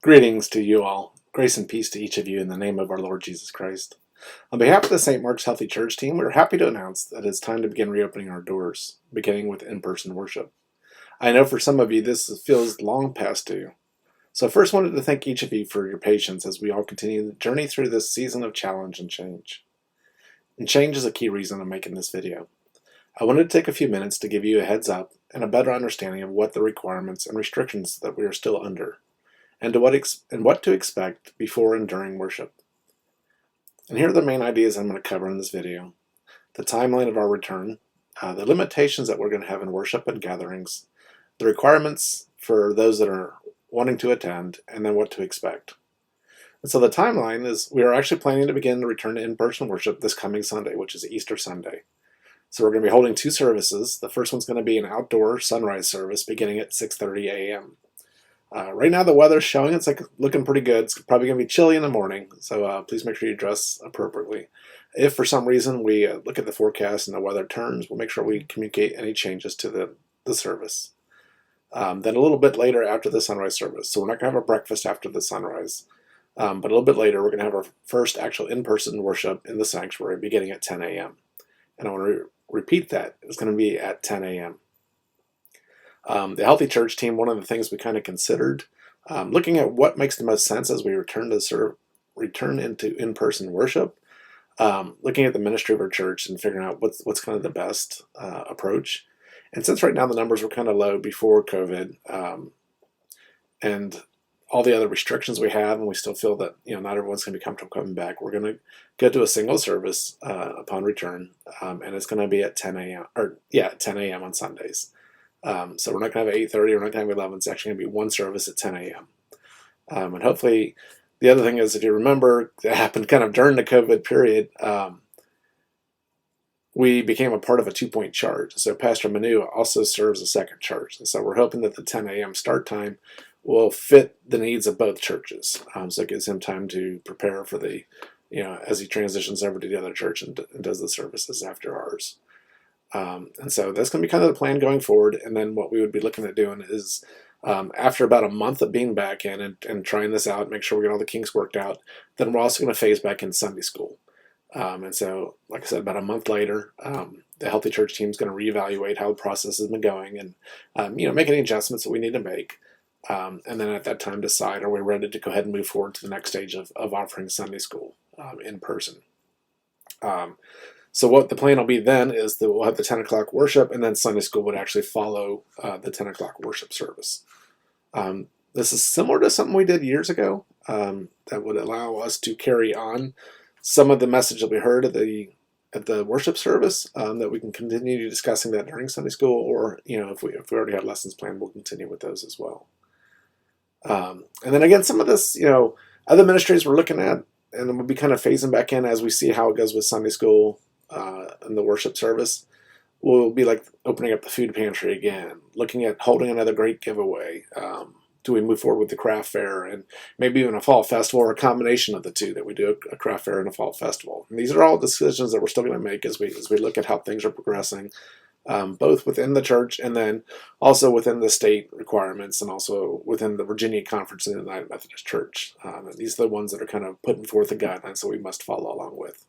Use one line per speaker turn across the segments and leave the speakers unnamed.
Greetings to you all. Grace and peace to each of you in the name of our Lord Jesus Christ. On behalf of the St. Mark's Healthy Church team, we're happy to announce that it's time to begin reopening our doors, beginning with in-person worship. I know for some of you this feels long past due. So first wanted to thank each of you for your patience as we all continue the journey through this season of challenge and change. And change is a key reason I'm making this video. I wanted to take a few minutes to give you a heads up and a better understanding of what the requirements and restrictions that we are still under, and what to expect before and during worship. And here are the main ideas I'm going to cover in this video: the timeline of our return, the limitations that we're going to have in worship and gatherings, the requirements for those that are wanting to attend, and then what to expect. And so the timeline is we are actually planning to begin to return to in-person worship this coming Sunday, which is Easter Sunday. So we're going to be holding two services. The first one's going to be an outdoor sunrise service beginning at 6:30 a.m. Right now the weather's showing it's looking pretty good. It's probably going to be chilly in the morning, so please make sure you dress appropriately. If for some reason we look at the forecast and the weather turns, we'll make sure we communicate any changes to the service. Then a little bit later after the sunrise service, so we're not going to have a breakfast after the sunrise, but a little bit later we're going to have our first actual in-person worship in the sanctuary beginning at 10 a.m. And I want to repeat that. It's going to be at 10 a.m. The Healthy Church team, one of the things we kind of considered, looking at what makes the most sense as we return into in-person worship, looking at the ministry of our church and figuring out what's kind of the best approach. And since right now the numbers were kind of low before COVID, and all the other restrictions we have, and we still feel that not everyone's going to be comfortable coming back, we're going to go to a single service upon return, and it's going to be at 10 a.m. 10 a.m. on Sundays. So we're not going to have 8:30, we're not going to have 11. It's actually going to be one service at 10 a.m. And hopefully, the other thing is, if you remember, it happened kind of during the COVID period, we became a part of a 2-point charge. So Pastor Manu also serves a second charge. And so we're hoping that the 10 a.m. start time will fit the needs of both churches. So it gives him time to prepare for as he transitions over to the other church and does the services after ours. And so that's going to be kind of the plan going forward. And then what we would be looking at doing is, after about a month of being back in and trying this out, make sure we get all the kinks worked out, then we're also going to phase back in Sunday school. And so, like I said, about a month later, the Healthy Church team is going to reevaluate how the process has been going and, make any adjustments that we need to make. And then at that time decide, are we ready to go ahead and move forward to the next stage of offering Sunday school in person. So what the plan will be then is that we'll have the 10 o'clock worship, and then Sunday school would actually follow the 10 o'clock worship service. This is similar to something we did years ago that would allow us to carry on some of the message that we heard at the worship service, that we can continue discussing that during Sunday school, or if we already had lessons planned, we'll continue with those as well. And then again, some of this, other ministries we're looking at, and then we'll be kind of phasing back in as we see how it goes with Sunday school and the worship service. We'll be like opening up the food pantry again, looking at holding another great giveaway. Do we move forward with the craft fair and maybe even a fall festival, or a combination of the two, that we do a craft fair and a fall festival? And these are all decisions that we're still going to make as we look at how things are progressing, both within the church and then also within the state requirements, and also within the Virginia Conference and the United Methodist Church. And these are the ones that are kind of putting forth the guidelines that we must follow along with.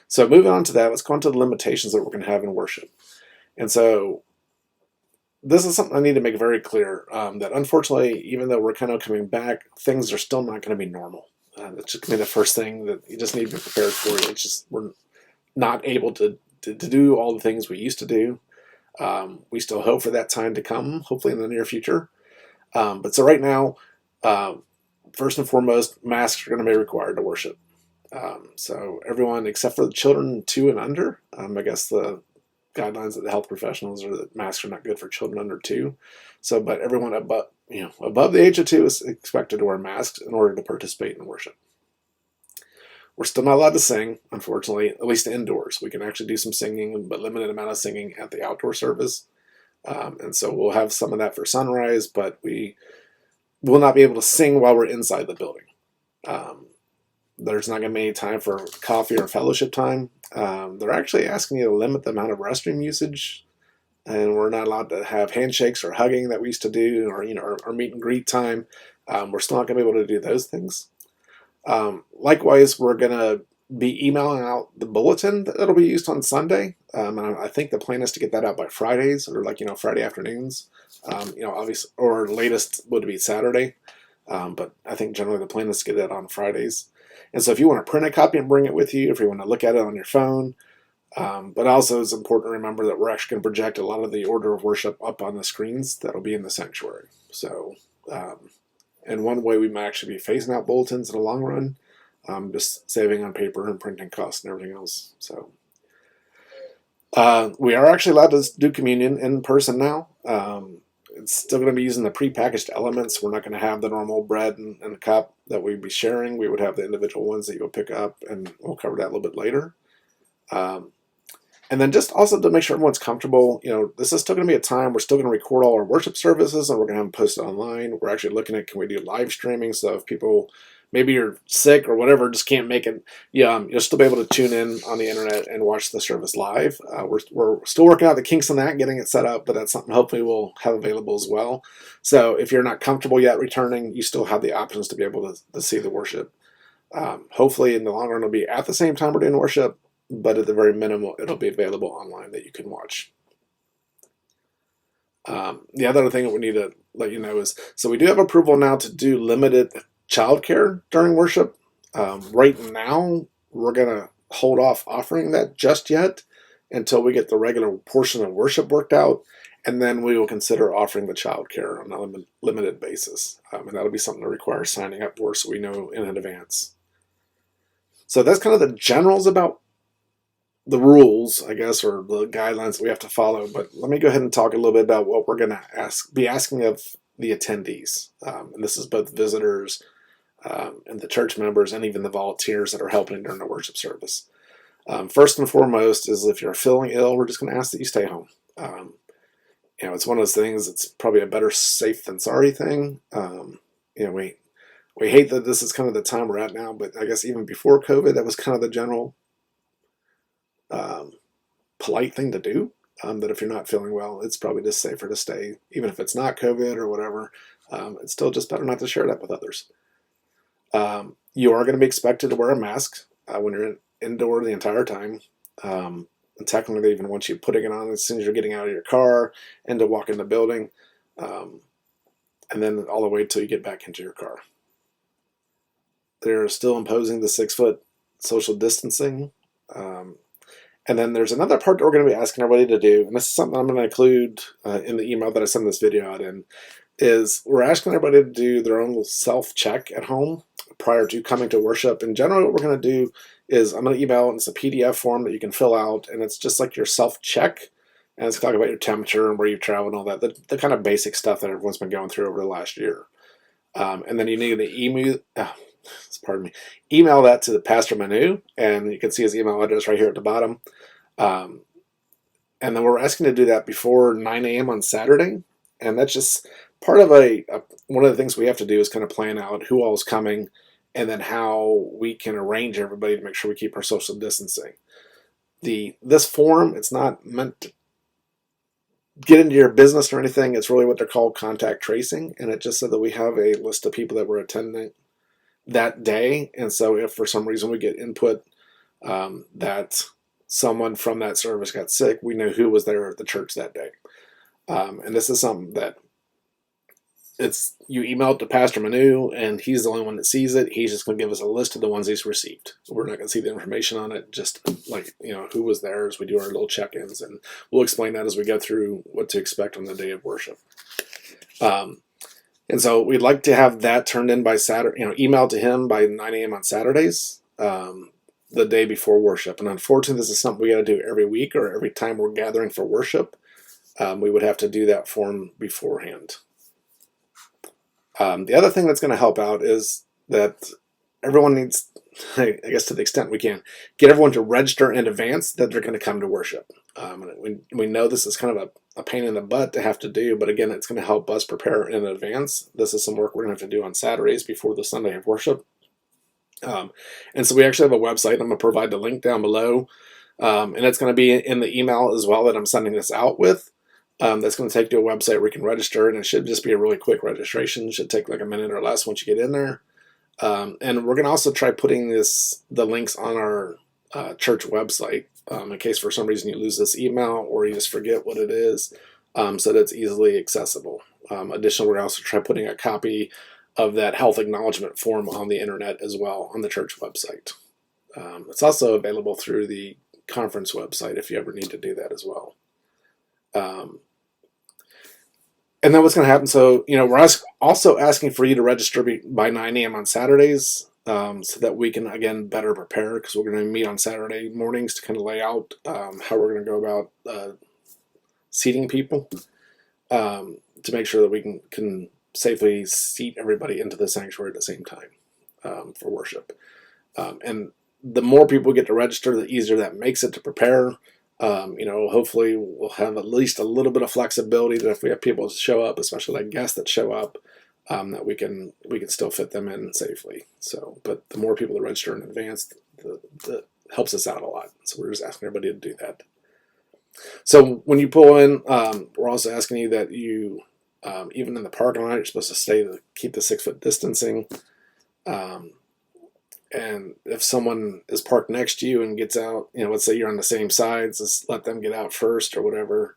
So moving on to that, let's go on to the limitations that we're going to have in worship. And so this is something I need to make very clear, that unfortunately, even though we're kind of coming back, things are still not going to be normal. That's just going to be the first thing that you just need to be prepared for. It's just we're not able to do all the things we used to do. We still hope for that time to come, hopefully in the near future. But so right now, first and foremost, masks are going to be required to worship. So everyone except for the children 2 and under, I guess the guidelines of the health professionals are that masks are not good for children under 2. So, but everyone above the age of 2 is expected to wear masks in order to participate in worship. We're still not allowed to sing, unfortunately, at least indoors. We can actually do some singing, but limited amount of singing at the outdoor service. And so we'll have some of that for sunrise, but we will not be able to sing while we're inside the building. There's not going to be any time for coffee or fellowship time. They're actually asking you to limit the amount of restroom usage and we're not allowed to have handshakes or hugging that we used to do, or our meet and greet time. We're still not going to be able to do those things. Likewise, we're going to be emailing out the bulletin that'll be used on Sunday, and I think the plan is to get that out by Fridays, or Friday afternoons. Obviously, or latest would be Saturday, but I think generally the plan is to get it on Fridays. And so if you want to print a copy and bring it with you, if you want to look at it on your phone, but also it's important to remember that we're actually going to project a lot of the order of worship up on the screens that'll be in the sanctuary. So, and one way we might actually be phasing out bulletins in the long run, just saving on paper and printing costs and everything else. So, we are actually allowed to do communion in person now. It's still going to be using the prepackaged elements. We're not going to have the normal bread and a cup that we'd be sharing. We would have the individual ones that you'll pick up, and we'll cover that a little bit later. And then just also to make sure everyone's comfortable, this is still going to be a time we're still going to record all our worship services, and we're going to have them posted online. We're actually looking at, can we do live streaming? So if people, maybe you're sick or whatever, just can't make it, you'll still be able to tune in on the internet and watch the service live. We're still working out the kinks on that, getting it set up, but that's something hopefully we'll have available as well. So if you're not comfortable yet returning, you still have the options to be able to see the worship. Hopefully in the long run it'll be at the same time we're doing worship, but at the very minimum, it'll be available online that you can watch. The other thing that we need to let you know is, so we do have approval now to do limited childcare during worship. Right now, we're going to hold off offering that just yet until we get the regular portion of worship worked out, and then we will consider offering the childcare on a limited basis. And that'll be something that requires signing up for, so we know in advance. So that's kind of the generals about the rules, I guess, or the guidelines that we have to follow. But let me go ahead and talk a little bit about what we're going to be asking of the attendees. And this is both visitors and the church members, and even the volunteers that are helping during the worship service. First and foremost is, if you're feeling ill, we're just going to ask that you stay home. It's one of those things, it's probably a better safe than sorry thing. We hate that this is kind of the time we're at now, but I guess even before COVID, that was kind of the general polite thing to do, that if you're not feeling well, it's probably just safer to stay, even if it's not COVID or whatever. It's still just better not to share that with others. You are going to be expected to wear a mask when you're indoor the entire time. And technically, they even want you putting it on as soon as you're getting out of your car and to walk in the building, and then all the way till you get back into your car. They're still imposing the 6-foot social distancing. And then there's another part that we're going to be asking everybody to do, and this is something I'm going to include in the email that I send this video out in, is we're asking everybody to do their own little self-check at home prior to coming to worship. And generally what we're going to do is, I'm going to email, and it's a PDF form that you can fill out, and it's just like your self-check, and it's talking about your temperature and where you've traveled and all that, the kind of basic stuff that everyone's been going through over the last year. And then you need to email that to the Pastor Manu, and you can see his email address right here at the bottom. And then we're asking to do that before 9 a.m. on Saturday, and that's just part of one of the things we have to do is kind of plan out who all is coming, and then how we can arrange everybody to make sure we keep our social distancing. This form, it's not meant to get into your business or anything. It's really what they're called contact tracing, and it just said that we have a list of people that were attending that day, and so if for some reason we get input that someone from that service got sick, we know who was there at the church that day. And this is something that you email it to Pastor Manu, and he's the only one that sees it. He's just going to give us a list of the ones he's received. We're not going to see the information on it, just like, who was there as we do our little check-ins, and we'll explain that as we go through what to expect on the day of worship. And so we'd like to have that turned in by Saturday, emailed to him by 9 a.m. on Saturdays, the day before worship. And unfortunately, this is something we got to do every week, or every time we're gathering for worship. We would have to do that form beforehand. The other thing that's going to help out is that everyone needs, I guess to the extent we can, get everyone to register in advance that they're going to come to worship. We know this is kind of a pain in the butt to have to do, but again, it's going to help us prepare in advance. This is some work we're going to have to do on Saturdays before the Sunday of worship. And so we actually have a website. I'm going to provide the link down below, and it's going to be in the email as well that I'm sending this out with. That's going to take you to a website where you can register, and it should just be a really quick registration. It should take like a minute or less once you get in there. And we're going to also try putting the links on our church website in case for some reason you lose this email or you just forget what it is, so that it's easily accessible. Additionally, we're also try putting a copy of that health acknowledgement form on the internet as well on the church website. It's also available through the conference website if you ever need to do that as well. And then what's going to happen, so, we're also asking for you to register by 9 a.m. on Saturdays, so that we can, again, better prepare, because we're going to meet on Saturday mornings to kind of lay out how we're going to go about seating people, to make sure that we can safely seat everybody into the sanctuary at the same time for worship. And the more people get to register, the easier that makes it to prepare. Hopefully we'll have at least a little bit of flexibility that if we have people show up, especially like guests that show up, that we can still fit them in safely. So, but the more people that register in advance, the helps us out a lot. So we're just asking everybody to do that. So when you pull in, we're also asking you that you, even in the parking lot, you're supposed to keep the 6-foot distancing. And if someone is parked next to you and gets out, let's say you're on the same sides, just let them get out first or whatever,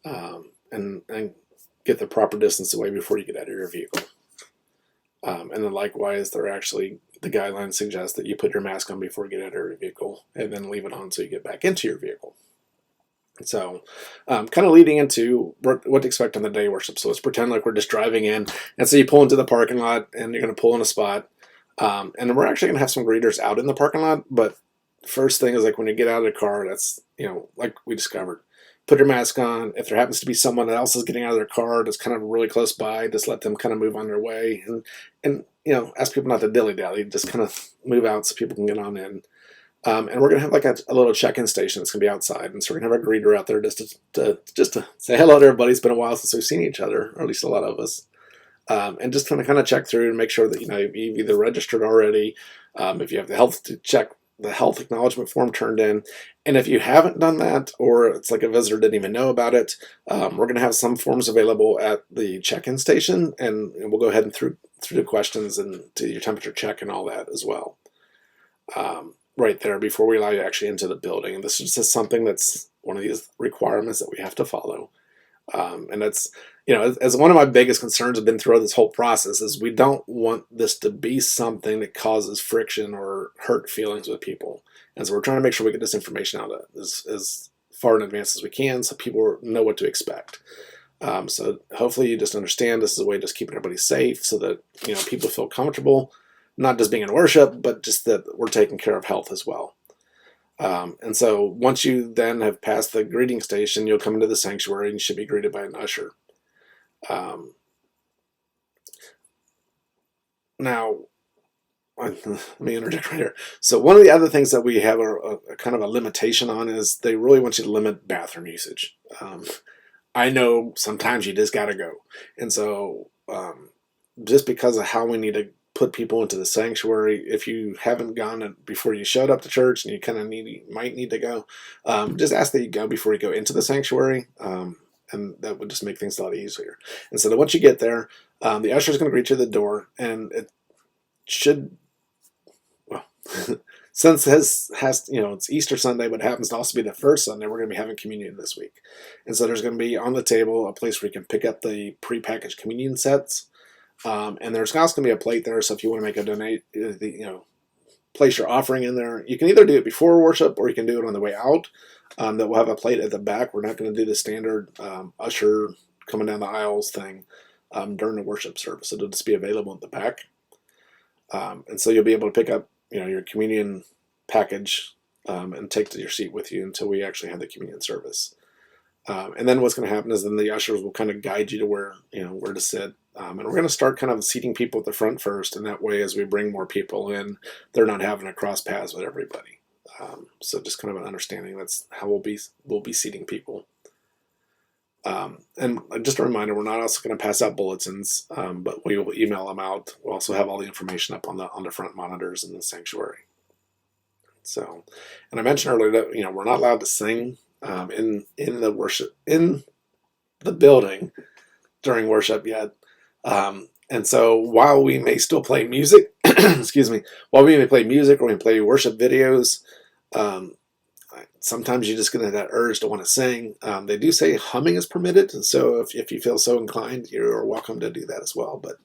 and get the proper distance away before you get out of your vehicle. And then likewise, the guidelines suggest that you put your mask on before you get out of your vehicle and then leave it on so you get back into your vehicle. So kind of leading into what to expect on the day worship. So let's pretend like we're just driving in. And so you pull into the parking lot and you're going to pull in a spot. And we're actually going to have some greeters out in the parking lot. But first thing is, like, when you get out of the car, that's, like we discovered, put your mask on. If there happens to be someone else is getting out of their car that's kind of really close by, just let them kind of move on their way. And ask people not to dilly-dally. Just kind of move out so people can get on in. And we're going to have like a little check-in station that's going to be outside. And so we're going to have a greeter out there just to say hello to everybody. It's been a while since we've seen each other, or at least a lot of us. And just kind of check through and make sure that, you've either registered already, if you have the health acknowledgement form turned in. And if you haven't done that, or it's like a visitor didn't even know about it, we're going to have some forms available at the check-in station, and we'll go ahead and through the questions and do your temperature check and all that as well. Right there before we allow you actually into the building. And this is just something that's one of these requirements that we have to follow. And that's, as one of my biggest concerns have been throughout this whole process, is we don't want this to be something that causes friction or hurt feelings with people. And so we're trying to make sure we get this information out as far in advance as we can so people know what to expect. So hopefully you just understand this is a way of just keeping everybody safe so that, people feel comfortable, not just being in worship, but just that we're taking care of health as well. And so once you then have passed the greeting station, you'll come into the sanctuary and you should be greeted by an usher. Now, let me interject right here. So one of the other things that we have a kind of a limitation on is they really want you to limit bathroom usage. I know sometimes you just got to go. And so just because of how we need to put people into the sanctuary, if you haven't gone before you showed up to church and you kind of might need to go, just ask that you go before you go into the sanctuary, and that would just make things a lot easier. And so that once you get there, the usher is going to greet you at the door, and it should, well, since it's Easter Sunday, but it happens to also be the first Sunday, we're going to be having communion this week. And so there's going to be on the table a place where you can pick up the prepackaged communion sets. And there's also going to be a plate there, so if you want to make a place your offering in there, you can either do it before worship or you can do it on the way out. That will have a plate at the back. We're not going to do the standard usher coming down the aisles thing during the worship service. It'll just be available at the back. And so you'll be able to pick up, your communion package and take to your seat with you until we actually have the communion service. And then what's going to happen is then the ushers will kind of guide you to where to sit. And we're going to start kind of seating people at the front first. And that way, as we bring more people in, they're not having to cross paths with everybody. So just kind of an understanding that's how we'll be seating people. And just a reminder, we're not also going to pass out bulletins, but we will email them out. We'll also have all the information up on the front monitors in the sanctuary. So, and I mentioned earlier that we're not allowed to sing in the worship the building during worship yet. And so while we may still play music, excuse me, while we may play music or we may play worship videos, um, sometimes you just get that urge to want to sing. They do say humming is permitted, so if you feel so inclined, you're welcome to do that as well. But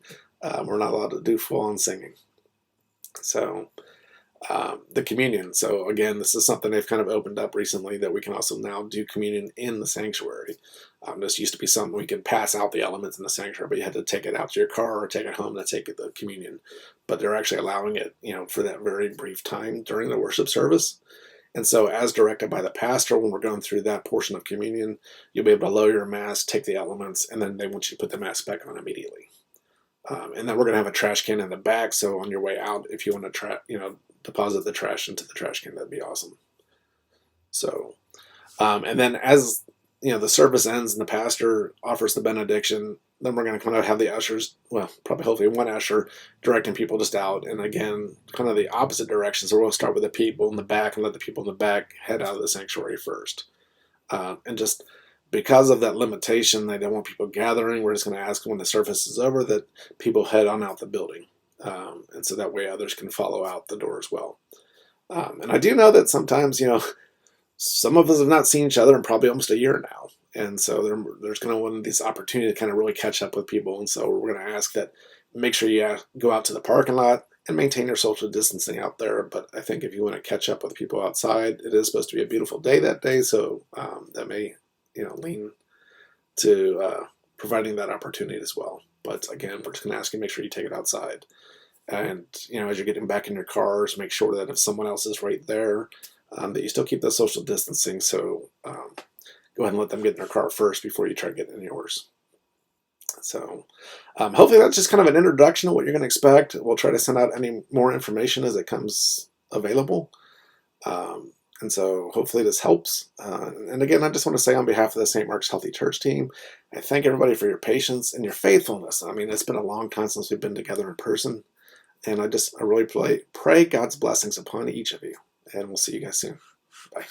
we're not allowed to do full-on singing. So the communion. So again, this is something they've kind of opened up recently, that we can also now do communion in the sanctuary. This used to be something we could pass out the elements in the sanctuary, but you had to take it out to your car or take it home to take the communion. But they're actually allowing it, for that very brief time during the worship service. And so as directed by the pastor, when we're going through that portion of communion, you'll be able to lower your mask, take the elements, and then they want you to put the mask back on immediately. And then we're going to have a trash can in the back, so on your way out, if you want to deposit the trash into the trash can, that'd be awesome. So, and then as the service ends and the pastor offers the benediction, then we're going to kind of have the ushers, well, probably hopefully one usher directing people just out, and again, kind of the opposite direction. So we'll start with the people in the back and let the people in the back head out of the sanctuary first. And just because of that limitation, they don't want people gathering, we're just going to ask when the service is over that people head on out the building. And so that way others can follow out the door as well. And I do know that sometimes, some of us have not seen each other in probably almost a year now. And so there's going to want this opportunity to kind of really catch up with people. And so we're going to ask that make sure you go out to the parking lot and maintain your social distancing out there. But I think if you want to catch up with people outside, it is supposed to be a beautiful day that day. So that may, lean to providing that opportunity as well. But again, we're just going to ask you to make sure you take it outside. And, as you're getting back in your cars, make sure that if someone else is right there, that you still keep the social distancing. So go ahead and let them get in their car first before you try to get in yours. So hopefully that's just kind of an introduction of what you're going to expect. We'll try to send out any more information as it comes available. And so hopefully this helps. And again, I just want to say on behalf of the St. Mark's Healthy Church team, I thank everybody for your patience and your faithfulness. I mean, it's been a long time since we've been together in person. And I really pray God's blessings upon each of you. And we'll see you guys soon. Bye.